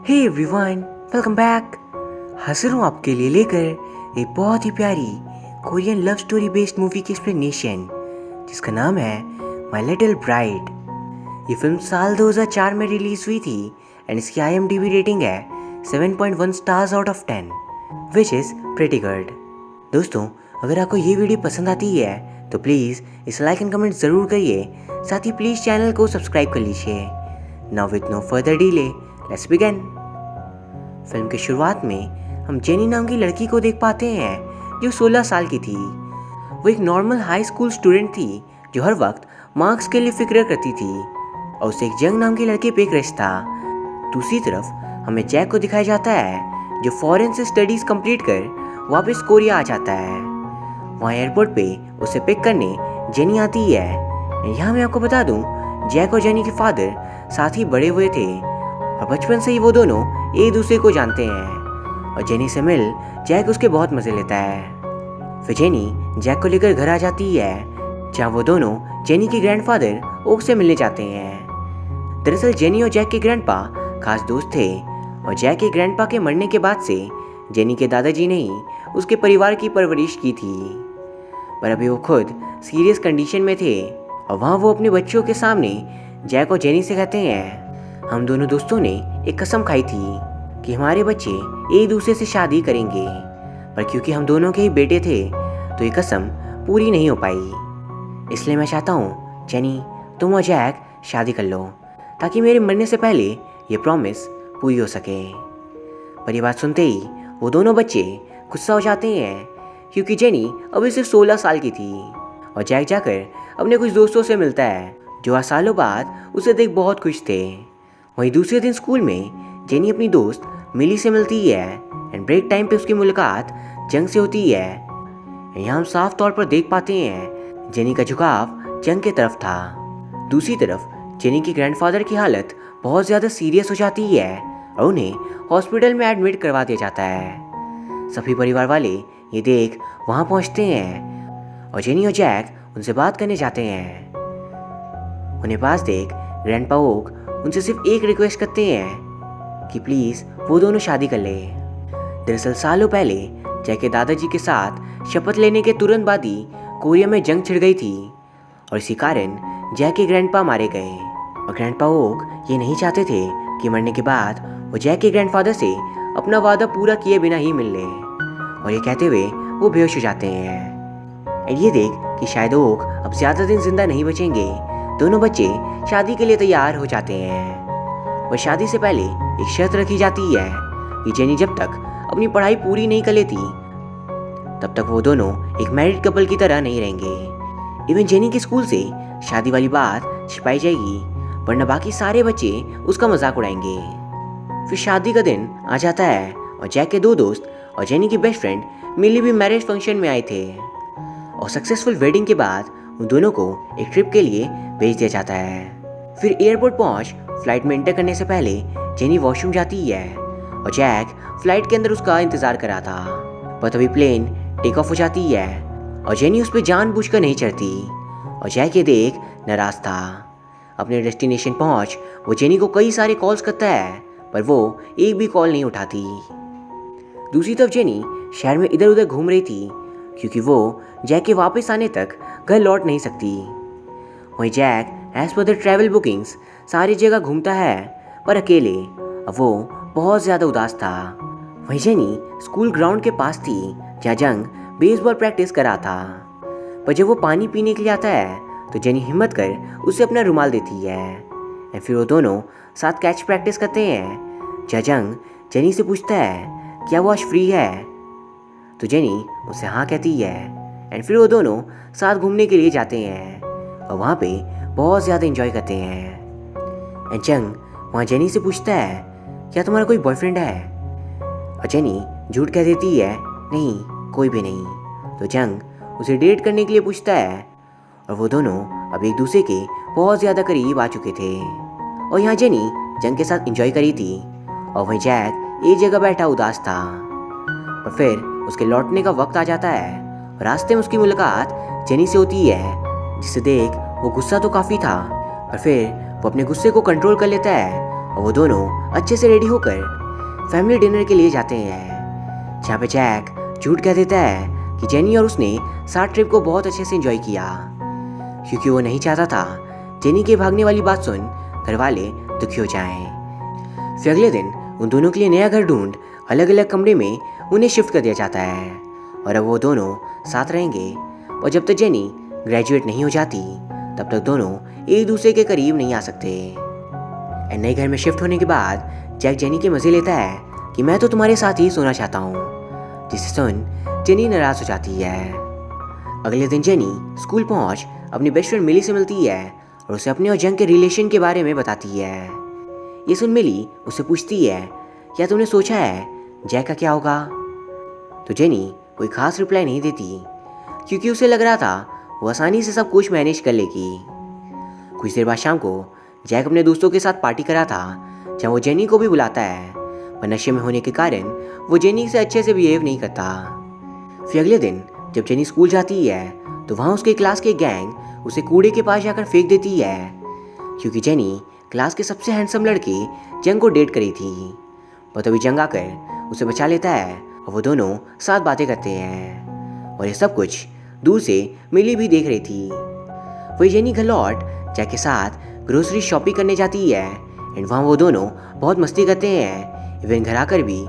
Hey everyone, welcome back. हाजिर हूँ आपके लिए लेकर एक बहुत ही प्यारी Korean love story based movie की एक्सप्लेनेशन जिसका नाम है माई लिटिल ब्राइड। ये फिल्म साल 2004 में रिलीज हुई थी एंड इसकी IMDb रेटिंग है 7.1 stars out of 10 which is pretty good. दोस्तों, अगर आपको ये वीडियो पसंद आती है तो प्लीज़ इसे लाइक एंड कमेंट ज़रूर करिए, साथ ही प्लीज़ चैनल को सब्सक्राइब कर लीजिए। Now with no further delay let's begin. Film की शुरुआत में हम जेनी नाम की लड़की को देख पाते हैं जो 16 साल की थी। वो एक नॉर्मल हाई स्कूल स्टूडेंट थी जो हर वक्त मार्क्स के लिए फिक्र करती थी और उसे एक जंग नाम के लड़के पे क्रश था। दूसरी तरफ हमें जैक को दिखाया जाता है जो फॉरेन से स्टडीज़ कंप्लीट कर वापस कोरिया आ जाता है। वहाँ एयरपोर्ट पे उसे पिक करने जेनी आती है। यहाँ मैं आपको बता दूँ, जैक और जेनी के फादर साथ ही बड़े हुए थे और बचपन से ही वो दोनों एक दूसरे को जानते हैं और जेनी से मिल जैक उसके बहुत मज़े लेता है। फिर जेनी जैक को लेकर घर आ जाती है जहाँ वो दोनों जेनी के ग्रैंडफादर ओक से मिलने जाते हैं। दरअसल जेनी और जैक के ग्रैंडपा खास दोस्त थे और जैक के ग्रैंडपा के मरने के बाद से जेनी के दादाजी ने ही उसके परिवार की परवरिश की थी, पर अभी वो खुद सीरियस कंडीशन में थे और वहाँ वो अपने बच्चों के सामने जैक और जेनी से कहते हैं, हम दोनों दोस्तों ने एक कसम खाई थी कि हमारे बच्चे एक दूसरे से शादी करेंगे, पर क्योंकि हम दोनों के ही बेटे थे तो ये कसम पूरी नहीं हो पाई। इसलिए मैं चाहता हूँ जेनी, तुम और जैक शादी कर लो ताकि मेरे मरने से पहले ये प्रॉमिस पूरी हो सके। पर ये बात सुनते ही वो दोनों बच्चे गुस्सा हो जाते हैं क्योंकि जेनी अभी सिर्फ 16 साल की थी और जैक जाकर अपने कुछ दोस्तों से मिलता है जो आज सालों बाद उसे देख बहुत खुश थे। वहीं दूसरे दिन स्कूल में जेनी अपनी दोस्त मिली से मिलती है एंड ब्रेक टाइम पे उसकी मुलाकात जंग से होती है। यहाँ हम साफ तौर पर देख पाते हैं जेनी का झुकाव जंग की तरफ था। दूसरी तरफ जेनी के ग्रैंडफादर की हालत बहुत ज़्यादा सीरियस हो जाती है और उन्हें हॉस्पिटल में एडमिट करवा दिया जाता है। सभी परिवार वाले ये देख वहाँ पहुँचते हैं और जेनी और जैक उनसे बात करने जाते हैं। उन्हें पास देख ग्रैंडपा ओक उनसे सिर्फ एक रिक्वेस्ट करते हैं कि प्लीज़ वो दोनों शादी कर ले। दरअसल सालों पहले जैक के दादाजी के साथ शपथ लेने के तुरंत बाद ही कोरिया में जंग छिड़ गई थी और इसी कारण जैक के ग्रैंडपा मारे गए और ग्रैंडपा ओक ये नहीं चाहते थे कि मरने के बाद वो जैक के ग्रैंडफादर से अपना वादा पूरा किए बिना ही मिल ले, और ये कहते हुए वो बेहोश हो जाते हैं। एंड ये देख कि शायद ओक अब ज़्यादा दिन जिंदा नहीं बचेंगे, दोनों बच्चे शादी के लिए तैयार हो जाते हैं। और शादी से पहले एक शर्त रखी जाती है कि जेनी जब तक अपनी पढ़ाई पूरी नहीं कर लेती तब तक वो दोनों एक मैरिड कपल की तरह नहीं रहेंगे। इवन जेनी के स्कूल से शादी वाली बात छिपाई जाएगी वरना बाकी सारे बच्चे उसका मजाक उड़ाएंगे। फिर शादी का दिन आ जाता है और जैक के दो दोस्त और जेनी की बेस्ट फ्रेंड मिली भी मैरिज फंक्शन में आए थे और सक्सेसफुल वेडिंग के बाद उन दोनों को एक ट्रिप के लिए भेज दिया जाता है। फिर एयरपोर्ट पहुंच फ्लाइट में एंटर करने से पहले जेनी वॉशरूम जाती है और जैक फ्लाइट के अंदर उसका इंतजार कर रहा था, पर तभी प्लेन टेक ऑफ हो जाती है और जेनी उस पर जानबूझकर नहीं चढ़ती और जैक ये देख नाराज था। अपने डेस्टिनेशन पहुंच वो जेनी को कई सारे कॉल्स करता है पर वो एक भी कॉल नहीं उठाती। दूसरी तरफ जेनी शहर में इधर उधर घूम रही थी क्योंकि वो जैक के वापस आने तक घर लौट नहीं सकती। वहीं Jack as per the travel bookings सारी जगह घूमता है पर अकेले। अब वो बहुत ज़्यादा उदास था। वहीं जेनी स्कूल ग्राउंड के पास थी जहाँ जंग बेसबॉल प्रैक्टिस कर रहा था, पर जब वो पानी पीने के लिए आता है तो जेनी हिम्मत कर उसे अपना रुमाल देती है और फिर वो दोनों साथ कैच प्रैक्टिस करते हैं जहाँ जंग जेनी से पूछता है क्या वो आज फ्री है, तो जेनी उससे हाँ कहती है एंड फिर वो दोनों साथ घूमने के लिए जाते हैं और वहाँ पे बहुत ज़्यादा एंजॉय करते हैं। एंड जंग वहाँ जेनी से पूछता है क्या तुम्हारा कोई बॉयफ्रेंड है, और जेनी झूठ कह देती है नहीं कोई भी नहीं। तो जंग उसे डेट करने के लिए पूछता है और वो दोनों अब एक दूसरे के बहुत ज़्यादा करीब आ चुके थे और यहाँ जेनी जंग के साथ एंजॉय करी थी और वहीं जैक एक जगह बैठा उदास था। पर फिर उसके लौटने का वक्त आ जाता है और रास्ते में उसकी मुलाकात जेनी से होती है जिसे देख वो गुस्सा तो काफ़ी था पर फिर वो अपने गुस्से को कंट्रोल कर लेता है और वो दोनों अच्छे से रेडी होकर फैमिली डिनर के लिए जाते हैं, जहाँ पे जैक झूठ कह देता है कि जेनी और उसने साथ ट्रिप को बहुत अच्छे से एंजॉय किया, क्योंकि वो नहीं चाहता था जेनी के भागने वाली बात सुन घर वाले दुखी हो जाएं। फिर अगले दिन उन दोनों के लिए नया घर ढूंढ अलग अलग कमरे में उन्हें शिफ्ट कर दिया जाता है और अब वो दोनों साथ रहेंगे। और जब तक जेनी ग्रेजुएट नहीं हो जाती तब तक दोनों एक दूसरे के करीब नहीं आ सकते। नए घर में शिफ्ट होने के बाद जैक जेनी के मज़े लेता है कि मैं तो तुम्हारे साथ ही सोना चाहता हूँ, जिसे सुन जेनी नाराज़ हो जाती है। अगले दिन जेनी स्कूल पहुँच अपनी बेस्ट फ्रेंड मिली से मिलती है और उसे अपने और जंग के रिलेशन के बारे में बताती है। ये सुन मिली उससे पूछती है, क्या तुमने सोचा है जैक का क्या होगा? तो जेनी कोई खास रिप्लाई नहीं देती, क्योंकि उसे लग रहा था वो आसानी से सब कुछ मैनेज कर लेगी। कुछ देर बाद शाम को जैक अपने दोस्तों के साथ पार्टी करा था, जहाँ वो जेनी को भी बुलाता है, पर नशे में होने के कारण वो जेनी से अच्छे से बिहेव नहीं करता। फिर अगले दिन जब जेनी स्कूल जाती है तो वहाँ उसके क्लास के गैंग उसे कूड़े के पास जाकर फेंक देती है, क्योंकि जेनी क्लास के सबसे हैंडसम लड़के जंग को डेट करी थी। पर तभी जंग आकर उसे बचा लेता है और वो दोनों साथ बातें करते हैं, और ये सब कुछ दूर से मिली भी देख रही थी। वही जेनी घर लौट जैक के साथ ग्रोसरी शॉपिंग करने जाती है एंड वहाँ वो दोनों बहुत मस्ती करते हैं। इवन घर आकर भी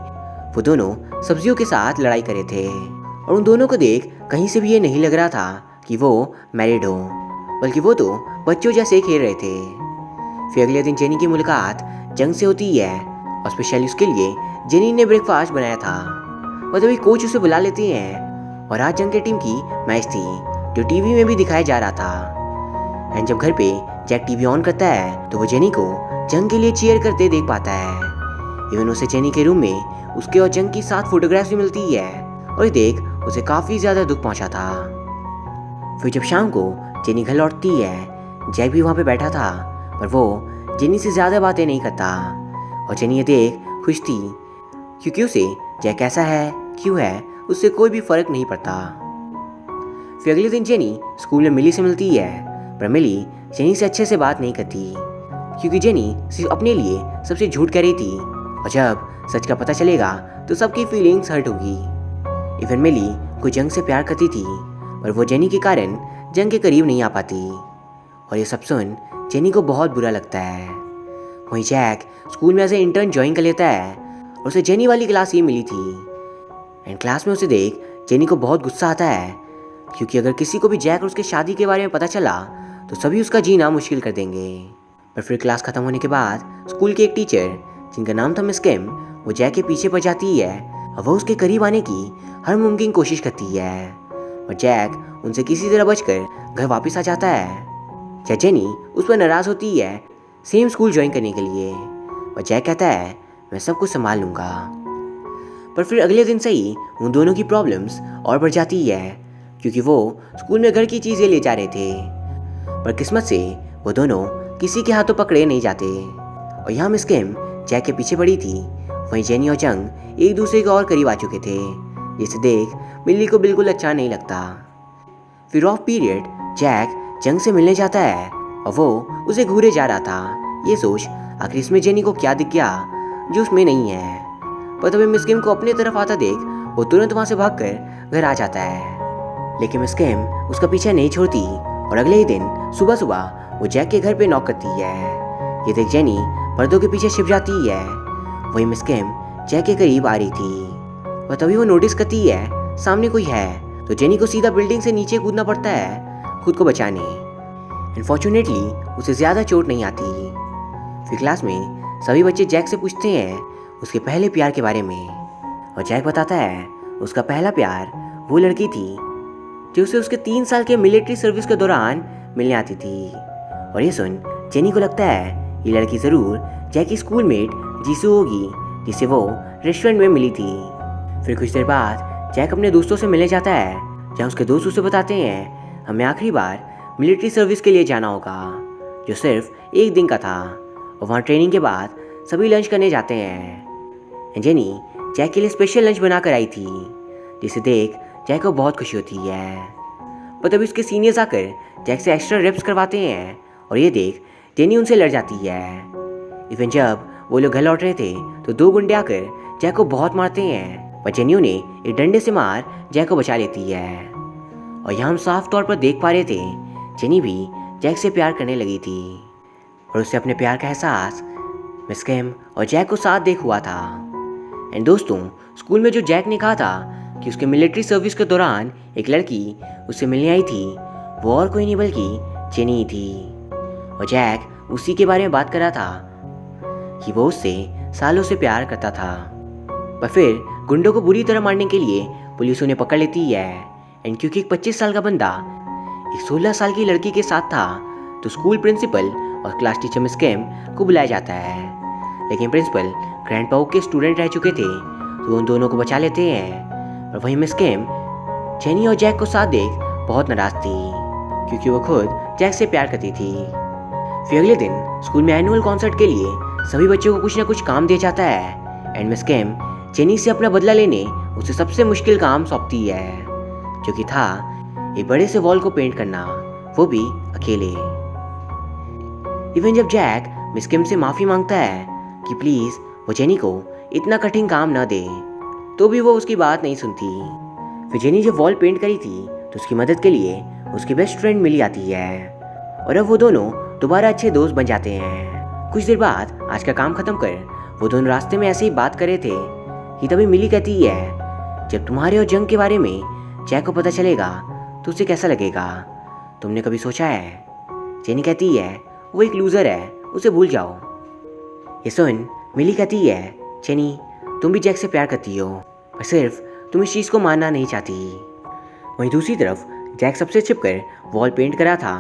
वो दोनों सब्जियों के साथ लड़ाई करे थे, और उन दोनों को देख कहीं से भी ये नहीं लग रहा था कि वो मैरिड हो, बल्कि वो तो बच्चों जैसे खेल रहे थे। फिर अगले दिन जेनी की मुलाकात जंग से होती है और स्पेशली उसके लिए जेनी ने ब्रेकफास्ट बनाया था। और तभी कोच उसे बुला लेते हैं और आज जंग की टीम की मैच थी जो टीवी में भी दिखाया जा रहा था। एंड जब घर पे जैक टीवी ऑन करता है तो वो जेनी को जंग के लिए चीयर करते देख पाता है। इवन उसे जेनी के रूम में उसके और जंग की साथ फोटोग्राफ्स भी मिलती है, और ये देख उसे काफ़ी ज़्यादा दुख पहुंचा था। फिर जब शाम को जेनी घर लौटती है, जैक भी वहाँ पे बैठा था, पर वो जेनी से ज़्यादा बातें नहीं करता, और जेनी ये देख खुश थी, क्योंकि उसे जैक कैसा है क्यों है उससे कोई भी फर्क नहीं पड़ता। फिर अगले दिन जेनी स्कूल में मिली से मिलती है, पर मिली जेनी से अच्छे से बात नहीं करती, क्योंकि जेनी सिर्फ अपने लिए सबसे झूठ कह रही थी, और जब सच का पता चलेगा तो सबकी फीलिंग्स हर्ट होगी। इवन मिली कोई जंग से प्यार करती थी, पर वो जेनी के कारण जंग के करीब नहीं आ पाती, और ये सब सुन जेनी को बहुत बुरा लगता है। वहीं जैक स्कूल में एज ए इंटर्न ज्वाइन कर लेता है, और उसे जेनी वाली क्लास ही मिली थी। एंड क्लास में उसे देख जेनी को बहुत गुस्सा आता है, क्योंकि अगर किसी को भी जैक और उसके शादी के बारे में पता चला तो सभी उसका जीना मुश्किल कर देंगे। पर फिर क्लास खत्म होने के बाद स्कूल के एक टीचर जिनका नाम था मिस किम, वो जैक के पीछे पड़ जाती है और वह उसके करीब आने की हर मुमकिन कोशिश करती है, और जैक उनसे किसी तरह बचकर घर वापस आ जाता है। जेनी उस पर नाराज़ होती है सेम स्कूल ज्वाइन करने के लिए, और जैक कहता है मैं सब कुछ संभाल लूँगा। पर फिर अगले दिन से ही उन दोनों की प्रॉब्लम्स और बढ़ जाती है, क्योंकि वो स्कूल में घर की चीज़ें ले जा रहे थे, पर किस्मत से वो दोनों किसी के हाथों पकड़े नहीं जाते। और यहाँ मिस किम जैक के पीछे पड़ी थी, वहीं जेनी और जंग एक दूसरे के और करीब आ चुके थे, जिसे देख मिल्ली को बिल्कुल अच्छा नहीं लगता। फिर ऑफ पीरियड जैक जंग से मिलने जाता है, और वो उसे घूरे जा रहा था, ये सोच आखिर इसमें जेनी को क्या दिख गया जो उसमें नहीं है। पर तभी मिस किम को अपने तरफ आता देख वो तुरंत वहाँ से भागकर घर आ जाता है, लेकिन मिस किम उसका पीछा नहीं छोड़ती, और अगले ही दिन सुबह सुबह वो जैक के घर पे नॉक करती है। ये देख जेनी पर्दों के पीछे छिप जाती है। वही मिस किम जैक के करीब आ रही थी, और तभी वो नोटिस करती है सामने कोई है, तो जेनी को सीधा बिल्डिंग से नीचे कूदना पड़ता है खुद को बचाने। अनफॉर्चुनेटली उसे ज़्यादा चोट नहीं आती। फिर क्लास में सभी बच्चे जैक से पूछते हैं उसके पहले प्यार के बारे में, और जैक बताता है उसका पहला प्यार वो लड़की थी जो उसे उसके 3 साल के मिलिट्री सर्विस के दौरान मिलने आती थी। और ये सुन जेनी को लगता है ये लड़की ज़रूर जैक की स्कूलमेट जीसू होगी, जिसे वो रेस्टोरेंट में मिली थी। फिर कुछ देर बाद जैक अपने दोस्तों से मिलने जाता है, जहाँ उसके दोस्त उसे बताते हैं हमें आखिरी बार मिलिट्री सर्विस के लिए जाना होगा, जो सिर्फ 1 दिन का था, और वहाँ ट्रेनिंग के बाद सभी लंच करने जाते हैं। जेनी जैक के लिए स्पेशल लंच बना कर आई थी, जिसे देख जैक को बहुत खुशी होती है। पर तभी उसके सीनियर्स आकर जैक से एक्स्ट्रा रेप्स करवाते हैं, और ये देख जेनी उनसे लड़ जाती है। इवन जब वो लोग घर लौट रहे थे तो दो गुंडे आकर जैक को बहुत मारते हैं, पर जेनी उन्हें एक डंडे से मार जैक को बचा लेती है। और यहाँ हम साफ तौर पर देख पा रहे थे जेनी भी जैक से प्यार करने लगी थी और उससे अपने प्यार का एहसास मिस किम और जैक को साथ देख हुआ था। एंड दोस्तों, स्कूल में जो जैक ने कहा था कि उसके मिलिट्री सर्विस के दौरान एक लड़की उससे मिलने आई थी, वो और कोई नहीं बल्कि जेनी ही थी। और जैक उसी के बारे में बात कर रहा था कि वो उससे सालों से प्यार करता था, पर फिर गुंडों को बुरी तरह मारने के लिए पुलिस उन्हें पकड़ लेती है। एंड क्योंकि एक 25 साल का बंदा एक 16 साल की लड़की के साथ था तो स्कूल प्रिंसिपल और क्लास टीचर मिस किम को बुलाया जाता है। लेकिन प्रिंसिपल ग्रैंडपा के स्टूडेंट रह चुके थे तो उन दोनों को बचा लेते हैं। और वहीं मिस किम जेनी और जैक को साथ देख बहुत नाराज थी क्योंकि वो खुद जैक से प्यार करती थी। फिर अगले दिन स्कूल में एनुअल कॉन्सर्ट के लिए सभी बच्चों को कुछ ना कुछ काम दिया जाता है। एंड मिस किम जेनी से अपना बदला लेने उसे सबसे मुश्किल काम सौंपती है, जो कि था एक बड़े से वॉल को पेंट करना, वो भी अकेले। इवन जब जैक मिस किम से माफ़ी मांगता है कि प्लीज़ वो जेनी को इतना कठिन काम न दे, तो भी वो उसकी बात नहीं सुनती। फिर जेनी जब वॉल पेंट करी थी तो उसकी मदद के लिए उसकी बेस्ट फ्रेंड मिली आती है और अब वो दोनों दोबारा अच्छे दोस्त बन जाते हैं। कुछ देर बाद आज का काम खत्म कर वो दोनों रास्ते में ऐसे ही बात कर रहे थे कि तभी मिली कहती है, जब तुम्हारे और जंग के बारे में जैक को पता चलेगा तो उसे कैसा लगेगा, तुमने कभी सोचा है? जेनी कहती है, वो एक लूज़र है, उसे भूल जाओ। ये सुन मिली कहती है, जेनी तुम भी जैक से प्यार करती हो, पर सिर्फ तुम इस चीज़ को मानना नहीं चाहती। वहीं दूसरी तरफ जैक सबसे छिपकर वॉल पेंट करा था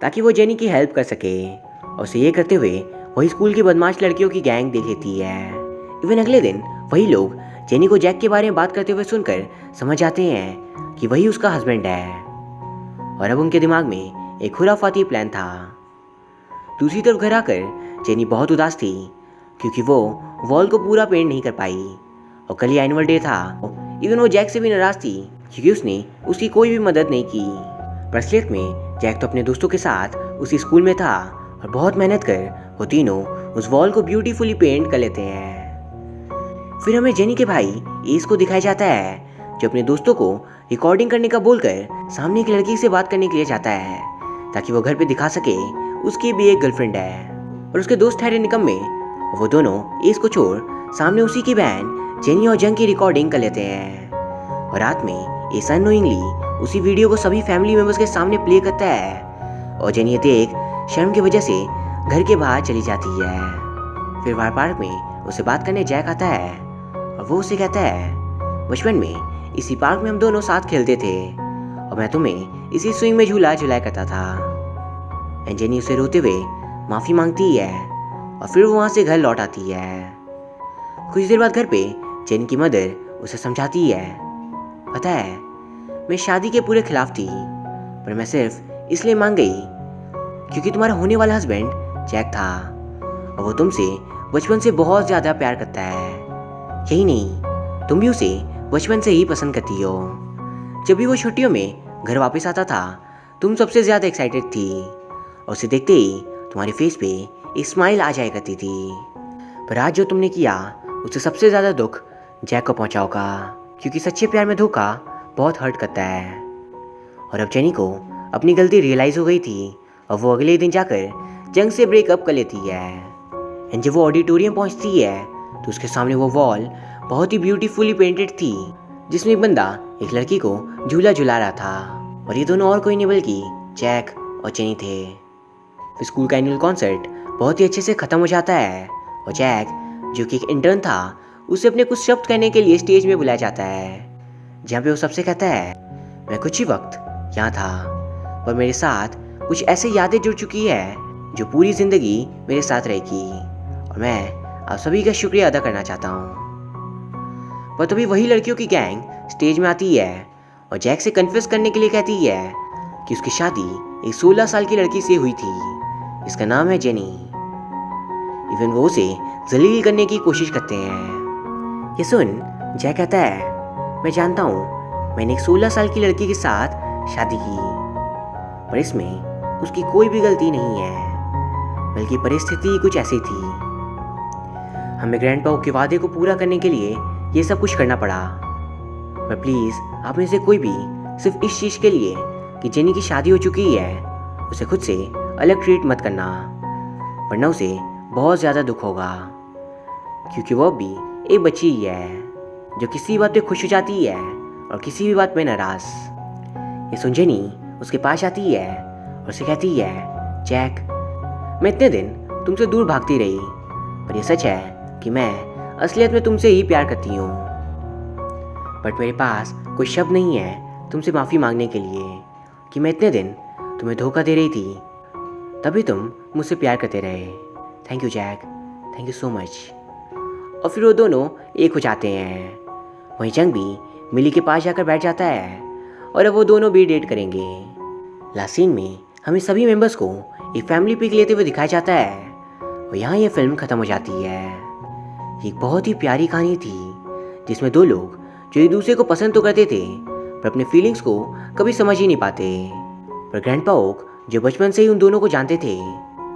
ताकि वो जेनी की हेल्प कर सके, और उसे ये करते हुए वही स्कूल की बदमाश लड़कियों की गैंग देख लेती है। इवन अगले दिन वही लोग जेनी को जैक के बारे में बात करते हुए सुनकर समझ जाते हैं कि वही उसका हस्बैंड है, और अब उनके दिमाग में एक खुराफाती प्लान था। दूसरी तरफ घर आकर जेनी बहुत उदास थी क्योंकि वो वॉल को पूरा पेंट नहीं कर पाई, और कल ही एनुअल डे था। इवन वो जैक से भी नाराज थी क्योंकि उसने उसकी कोई भी मदद नहीं की। पर असलियत में जैक तो अपने दोस्तों के साथ उसी स्कूल में था और बहुत मेहनत कर वो तीनों उस वॉल को ब्यूटीफुली पेंट कर लेते हैं। फिर हमें जेनी के भाई एस को दिखाया जाता है जो अपने दोस्तों को रिकॉर्डिंग करने का बोलकर सामने की लड़की से बात करने के लिए जाता है ताकि वो घर पे दिखा सके उसकी भी एक गर्लफ्रेंड है। और उसके दोस्त ठहरे निकम्मे, वो दोनों एस को छोड़ सामने उसी की बहन जेनी और जंग की रिकॉर्डिंग कर लेते हैं। और रात में एस अननोइंगली उसी वीडियो को सभी फैमिली मेंबर्स के सामने प्ले करता है और जेनी ये देख शर्म की वजह से घर के बाहर चली जाती है। फिर वार पार्क में उसे बात करने जैक आता है और वो उसे कहता है, बचपन में इसी पार्क में हम दोनों साथ खेलते थे और मैं तुम्हें इसी स्विंग में झूला झुलाया करता था। एंड जेनी उसे रोते हुए माफ़ी मांगती है और फिर वो वहाँ से घर लौट आती है। कुछ देर बाद घर पे जेनी की मदर उसे समझाती है, पता है मैं शादी के पूरे खिलाफ थी, पर मैं सिर्फ इसलिए मान गई क्योंकि तुम्हारा होने वाला हस्बैंड जैक था और वो तुमसे बचपन से बहुत ज़्यादा प्यार करता है। यही नहीं, तुम भी उसे बचपन से ही पसंद करती हो। जब भी वो छुट्टियों में घर वापस आता था तुम सबसे ज़्यादा एक्साइटेड थी और उसे देखते ही तुम्हारे फेस पे एक स्माइल आ जाया करती थी। पर आज जो तुमने किया उससे सबसे ज़्यादा दुख जैक को पहुंचा होगा क्योंकि सच्चे प्यार में धोखा बहुत हर्ट करता है। और अब जेनी को अपनी गलती रियलाइज़ हो गई थी और वो अगले दिन जाकर जंग से ब्रेकअप कर लेती है। एंड जब वो ऑडिटोरियम पहुंचती है तो उसके सामने वो वॉल बहुत ही ब्यूटीफुली पेंटेड थी जिसमें एक बंदा एक लड़की को झूला झुला रहा था और ये दोनों और कोई नहीं बल्कि जैक और जेनी थे। फिर स्कूल का एनुअल कॉन्सर्ट बहुत ही अच्छे से ख़त्म हो जाता है और जैक जो कि एक इंटर्न था उसे अपने कुछ शब्द कहने के लिए स्टेज में बुलाया जाता है जहाँ पे वो सबसे कहता है, मैं कुछ ही वक्त यहाँ था पर मेरे साथ कुछ ऐसे यादें जुड़ चुकी है जो पूरी ज़िंदगी मेरे साथ रहेगी और मैं आप सभी का शुक्रिया अदा करना चाहता हूँ। पर तभी वही लड़कियों की गैंग स्टेज में आती है और जैक से कन्फेस करने के लिए कहती है कि उसकी शादी एक 16 साल की लड़की से हुई थी जिसका नाम है जेनी। इवन वो उसे जलील करने की कोशिश करते हैं। ये सुन जैक कहता है, मैं जानता हूँ मैंने एक 16 साल की लड़की के साथ शादी की पर इसमें उसकी कोई भी गलती नहीं है बल्कि परिस्थिति कुछ ऐसी थी। हमें ग्रैंडपा के वादे को पूरा करने के लिए ये सब कुछ करना पड़ा। पर प्लीज़ आप में से कोई भी सिर्फ इस चीज़ के लिए कि जेनी की शादी हो चुकी है उसे खुद से अलग ट्रीट मत करना, वरना उसे बहुत ज़्यादा दुख होगा, क्योंकि वो भी एक बच्ची ही है जो किसी बात पे खुश हो जाती है और किसी भी बात पे नाराज़। ये सुन जेनी उसके पास आती है और उसे कहती है, जैक, मैं इतने दिन तुमसे दूर भागती रही, पर यह सच है कि मैं असलियत में तुमसे ही प्यार करती हूँ, बट मेरे पास कोई शब्द नहीं है तुमसे माफ़ी मांगने के लिए कि मैं इतने दिन तुम्हें धोखा दे रही थी, तभी तुम मुझसे प्यार करते रहे। Thank you Jack, thank you so much. और फिर वो दोनों एक हो जाते हैं। वहीं जंग भी मिली के पास जाकर बैठ जाता है और अब वो दोनों भी डेट करेंगे। लास्ट सीन में हमें सभी मेंबर्स को एक फैमिली पिक लेते हुए दिखाया जाता है और यहाँ ये फिल्म ख़त्म हो जाती है। ये एक बहुत ही प्यारी कहानी थी जिसमें दो लोग जो एक दूसरे को पसंद तो करते थे पर अपने फीलिंग्स को कभी समझ ही नहीं पाते, पर ग्रैंडपा ओक जो बचपन से ही उन दोनों को जानते थे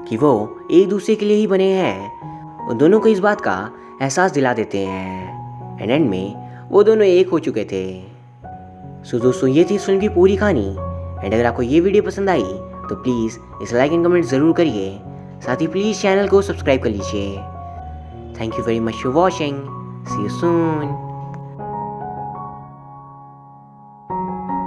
कि वो एक दूसरे के लिए ही बने हैं, उन दोनों को इस बात का एहसास दिला देते हैं एंड एंड में वो दोनों एक हो चुके थे। सो दोस्तों ये थी इस फिल्म की पूरी कहानी एंड अगर आपको ये वीडियो पसंद आई तो प्लीज़ इसे लाइक एंड कमेंट ज़रूर करिए, साथ ही प्लीज़ चैनल को सब्सक्राइब कर लीजिए। Thank you very much for watching, see you soon.